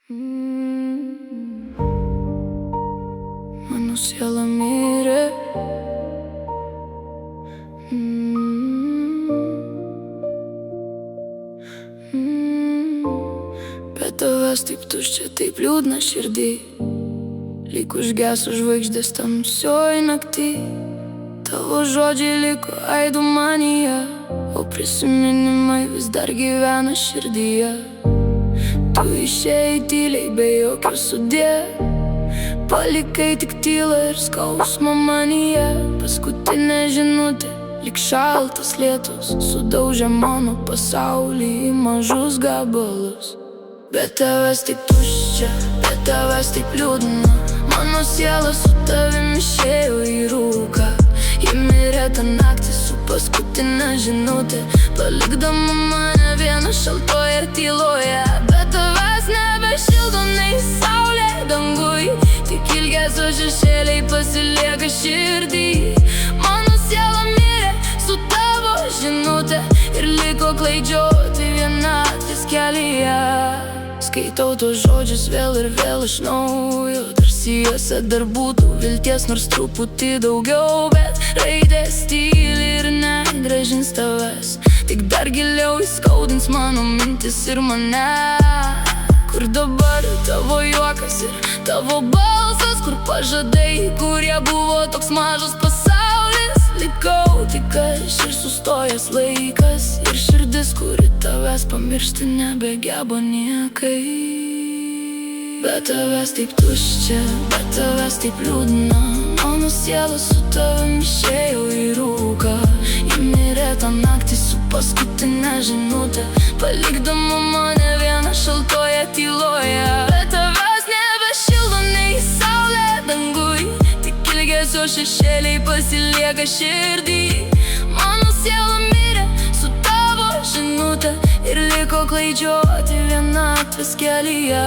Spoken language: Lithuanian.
Mano siela mirė Be tavęs taip tuščia, taip liūdna širdį, lyg užgeso žvaigždės tamsioj nakty. Tavo žodžiai liko aidų manyje, o prisiminimai vis dar gyvena širdyje. Tu išėjai tyliai be jokio sudie, palikai tik tylą ir skausmą manyje. Paskutinė žinutė, lyg šaltas lietus, sudaužė mano pasaulį į mažus gabalus. Be tavęs taip tuščia, be tavęs taip liūdna, mano siela su tavim išėjo į rūką. Ji mirė tą naktį su paskutinė žinutė, palikdama mane vieną šaltoje tyloje. Be tavęs nebešildo nei saulė danguj, tik ilgesio šešėliai pasilieka širdį. Mano siela mirė su tavo žinutė ir liko klaidžioti vienatvės kelyje. Skaitau tos žodžius vėl ir vėl iš naujo, tarsi juose dar būtų vilties nors truputį daugiau. Bet raidės tyli ir negrąžins tavęs, tik dar giliau įskaudins mano mintis ir mane. Kur dabar tavo juokas ir tavo balsas, kur pažadai, kurie buvo toks mažas pasaulis. Likau tik aš ir sustojęs laikas, ir širdis, kuri tavęs pamiršti nebegeba niekai. Be tavęs taip tuščia, be tavęs taip liūdna, mano siela su tavim išėjo į rūką. Ji mirė tą naktį su paskutinė žinutė, palikdama mane vieną šaltoje tyloje. Be tavęs nebešildo nei saulė danguj, tik ilgesio šešėliai pasilieka širdį. Mano siela mirė su tavo žinutė ir liko klaidžioti vienatvės kelyje.